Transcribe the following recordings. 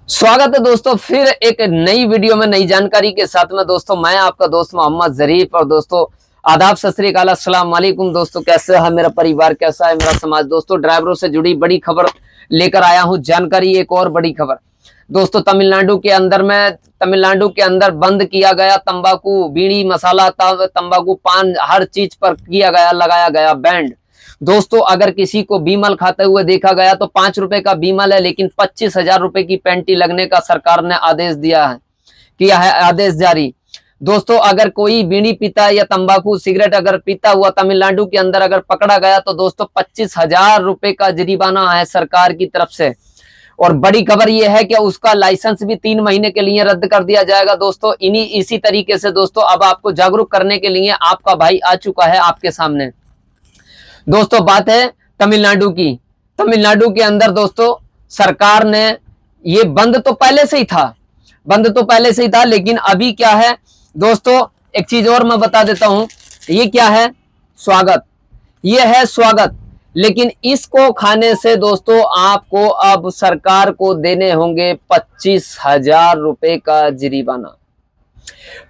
स्वागत है दोस्तों फिर एक नई वीडियो में नई जानकारी के साथ में। दोस्तों मैं आपका दोस्त मोहम्मद जरीफ और दोस्तों आदाब सत श्री अकाल अस्सलाम वालेकुम। दोस्तों कैसे है मेरा परिवार, कैसा है मेरा समाज। दोस्तों ड्राइवरों से जुड़ी बड़ी खबर लेकर आया हूं जानकारी। एक और बड़ी खबर दोस्तों, तमिलनाडु के अंदर बंद किया गया तंबाकू, बीड़ी, मसाला, तंबाकू, पान, हर चीज पर लगाया गया बैंड। दोस्तों अगर किसी को बीमल खाते हुए देखा गया तो 5 रुपए का बीमल है, लेकिन 25,000 रुपए की पेनल्टी लगने का सरकार ने किया है आदेश जारी। दोस्तों अगर कोई बीड़ी पीता या तंबाकू सिगरेट अगर पीता हुआ तमिलनाडु के अंदर अगर पकड़ा गया तो दोस्तों 25,000 रुपए का जुर्माना है सरकार की तरफ से। और बड़ी खबर यह है कि उसका लाइसेंस भी 3 महीने के लिए रद्द कर दिया जाएगा। दोस्तों इसी तरीके से दोस्तों अब आपको जागरूक करने के लिए आपका भाई आ चुका है आपके सामने। दोस्तों बात है तमिलनाडु की। तमिलनाडु के अंदर दोस्तों सरकार ने ये बंद तो पहले से ही था, लेकिन अभी क्या है दोस्तों, एक चीज और मैं बता देता हूं। ये क्या है? स्वागत। ये है स्वागत, लेकिन इसको खाने से दोस्तों आपको अब सरकार को देने होंगे 25,000 रुपए का जुर्माना।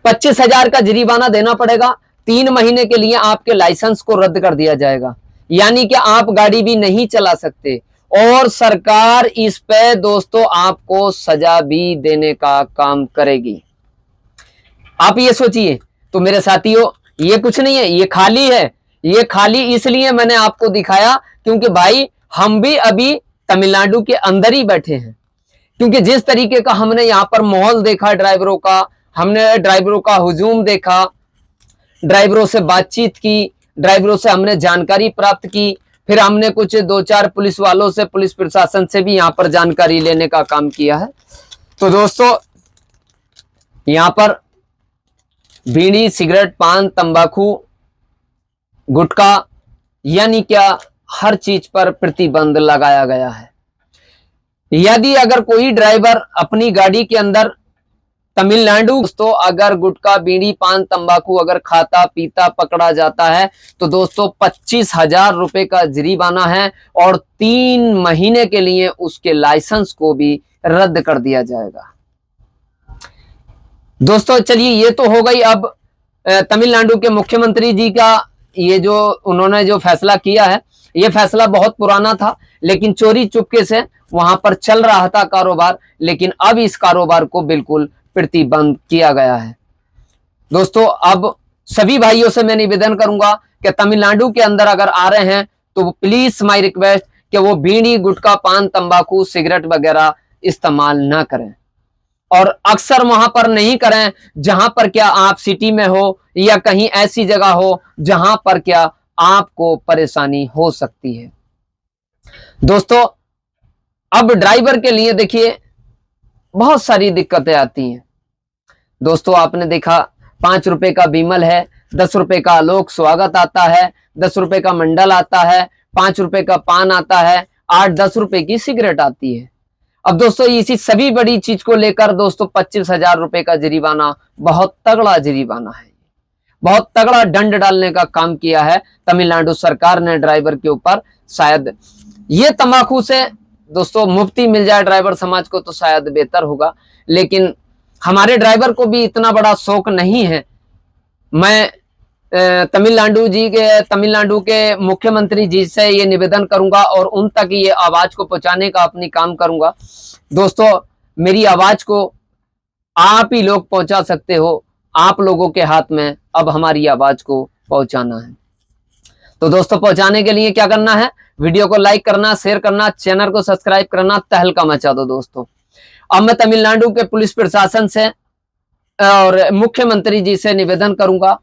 25,000 का जुर्माना देना पड़ेगा। 3 महीने के लिए आपके लाइसेंस को रद्द कर दिया जाएगा, यानी कि आप गाड़ी भी नहीं चला सकते। और सरकार इस पे दोस्तों आपको सजा भी देने का काम करेगी। आप ये सोचिए। तो मेरे साथियों ये कुछ नहीं है, ये खाली है। ये खाली इसलिए मैंने आपको दिखाया क्योंकि भाई हम भी अभी तमिलनाडु के अंदर ही बैठे हैं। क्योंकि जिस तरीके का हमने यहाँ पर माहौल देखा ड्राइवरों का, हमने ड्राइवरों का हुजूम देखा, ड्राइवरों से बातचीत की, ड्राइवरों से हमने जानकारी प्राप्त की, फिर हमने कुछ 2-4 पुलिस वालों से, पुलिस प्रशासन से भी यहाँ पर जानकारी लेने का काम किया है। तो दोस्तों यहाँ पर बीड़ी, सिगरेट, पान, तंबाकू, गुटखा यानी क्या हर चीज पर प्रतिबंध लगाया गया है। यदि अगर कोई ड्राइवर अपनी गाड़ी के अंदर तमिलनाडु दोस्तों अगर गुटखा, बीड़ी, पान, तंबाकू अगर खाता पीता पकड़ा जाता है तो दोस्तों 25,000 रुपए का जुर्माना है और 3 महीने के लिए उसके लाइसेंस को भी रद्द कर दिया जाएगा। दोस्तों चलिए ये तो हो गई अब तमिलनाडु के मुख्यमंत्री जी का ये जो उन्होंने जो फैसला किया है। ये फैसला बहुत पुराना था, लेकिन चोरी चुपके से वहां पर चल रहा था कारोबार, लेकिन अब इस कारोबार को बिल्कुल प्रतिबंध किया गया है। दोस्तों अब सभी भाइयों से मैं निवेदन करूंगा कि तमिलनाडु के अंदर अगर आ रहे हैं तो प्लीज माय रिक्वेस्ट कि वो बीड़ी, गुटखा, पान, तंबाकू, सिगरेट वगैरह इस्तेमाल ना करें। और अक्सर वहां पर नहीं करें जहां पर क्या आप सिटी में हो या कहीं ऐसी जगह हो जहां पर क्या आपको परेशानी हो सकती है। दोस्तों अब ड्राइवर के लिए देखिए बहुत सारी दिक्कतें आती हैं। दोस्तों आपने देखा 5 रुपए का बीमल है, 10 रुपए का आलोक स्वागत आता है, 10 रुपए का मंडल आता है, 5 रुपए का पान आता है, 8-10 रुपए की सिगरेट आती है। अब दोस्तों इसी सभी बड़ी चीज को लेकर दोस्तों 25,000 रुपए का जुर्माना बहुत तगड़ा जुर्माना है। बहुत तगड़ा दंड डालने का काम किया है तमिलनाडु सरकार ने ड्राइवर के ऊपर। शायद ये तंबाकू से दोस्तों मुक्ति मिल जाए ड्राइवर समाज को तो शायद बेहतर होगा, लेकिन हमारे ड्राइवर को भी इतना बड़ा शौक नहीं है। मैं तमिलनाडु के मुख्यमंत्री जी से ये निवेदन करूंगा और उन तक ये आवाज को पहुंचाने का अपनी काम करूंगा। दोस्तों मेरी आवाज को आप ही लोग पहुंचा सकते हो, आप लोगों के हाथ में अब हमारी आवाज को पहुंचाना है। तो दोस्तों पहुंचाने के लिए क्या करना है? वीडियो को लाइक करना, शेयर करना, चैनल को सब्सक्राइब करना, तहलका मचा दो। दोस्तों अब मैं तमिलनाडु के पुलिस प्रशासन से और मुख्यमंत्री जी से निवेदन करूंगा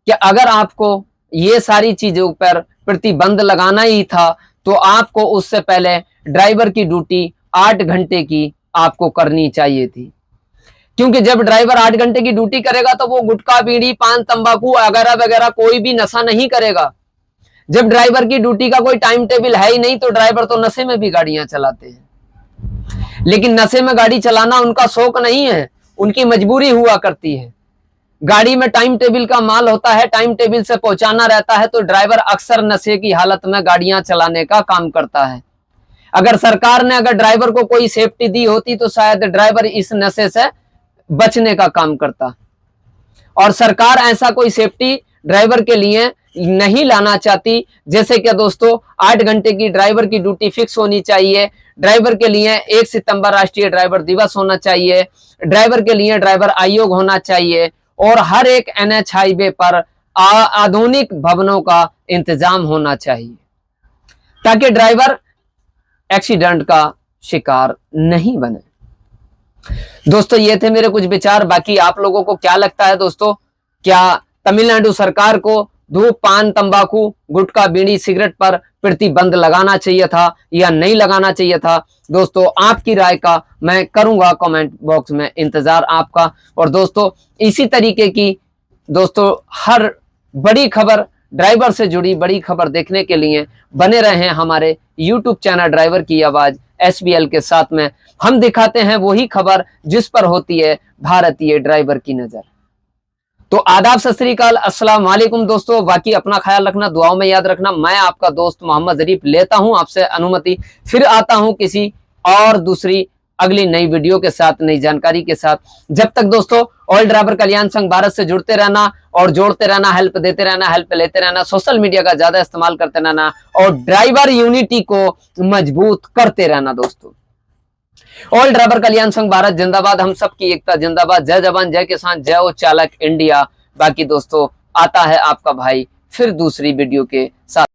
कि अगर आपको ये सारी चीजों पर प्रतिबंध लगाना ही था तो आपको उससे पहले ड्राइवर की ड्यूटी 8 घंटे की आपको करनी चाहिए थी। क्योंकि जब ड्राइवर 8 घंटे की ड्यूटी करेगा तो वो गुटखा, बीड़ी, पान, तंबाकू वगैरह वगैरह कोई भी नशा नहीं करेगा। जब ड्राइवर की ड्यूटी का कोई टाइम टेबल है ही नहीं तो ड्राइवर तो नशे में भी गाड़ियां चलाते हैं। लेकिन नशे में गाड़ी चलाना उनका शौक नहीं है, उनकी मजबूरी हुआ करती है। गाड़ी में टाइम टेबल का माल होता है, टाइम टेबल से पहुंचाना रहता है, तो ड्राइवर अक्सर नशे की हालत में गाड़ियां चलाने का काम करता है। अगर सरकार ने अगर ड्राइवर को कोई सेफ्टी दी होती तो शायद ड्राइवर इस नशे से बचने का काम करता। और सरकार ऐसा कोई सेफ्टी ड्राइवर के लिए नहीं लाना चाहती। जैसे कि दोस्तों 8 घंटे की ड्राइवर की ड्यूटी फिक्स होनी चाहिए, ड्राइवर के लिए 1 सितंबर राष्ट्रीय ड्राइवर दिवस होना चाहिए, ड्राइवर के लिए ड्राइवर आयोग होना चाहिए, और हर एक एनएच हाईवे पर आधुनिक भवनों का इंतजाम होना चाहिए ताकि ड्राइवर एक्सीडेंट का शिकार नहीं बने। दोस्तों ये थे मेरे कुछ विचार, बाकी आप लोगों को क्या लगता है दोस्तों? क्या तमिलनाडु सरकार को धूप, पान, तंबाकू, गुटखा, बीड़ी, सिगरेट पर प्रतिबंध लगाना चाहिए था या नहीं लगाना चाहिए था? दोस्तों आपकी राय का मैं करूंगा कमेंट बॉक्स में इंतजार आपका। और दोस्तों इसी तरीके की दोस्तों हर बड़ी खबर, ड्राइवर से जुड़ी बड़ी खबर देखने के लिए बने रहे हमारे YouTube चैनल ड्राइवर की आवाज SBL के साथ में। हम दिखाते हैं वही खबर जिस पर होती है भारतीय ड्राइवर की नजर। तो आदाब, सत श्री अकाल, अस्सलाम वालेकुम दोस्तों। बाकी अपना ख्याल रखना, दुआओं में याद रखना। मैं आपका दोस्त मोहम्मद जरीफ लेता हूं आपसे अनुमति, फिर आता हूं किसी और दूसरी अगली नई वीडियो के साथ, नई जानकारी के साथ। जब तक दोस्तों ऑल ड्राइवर कल्याण संघ भारत से जुड़ते रहना और जोड़ते रहना, हेल्प देते रहना, हेल्प लेते रहना, सोशल मीडिया का ज्यादा इस्तेमाल करते रहना और ड्राइवर यूनिटी को मजबूत करते रहना। दोस्तों ऑल ड्राइवर कल्याण संघ भारत जिंदाबाद, हम सबकी एकता जिंदाबाद। जय जवान, जय किसान, जय हो चालक इंडिया। बाकी दोस्तों आता है आपका भाई फिर दूसरी वीडियो के साथ।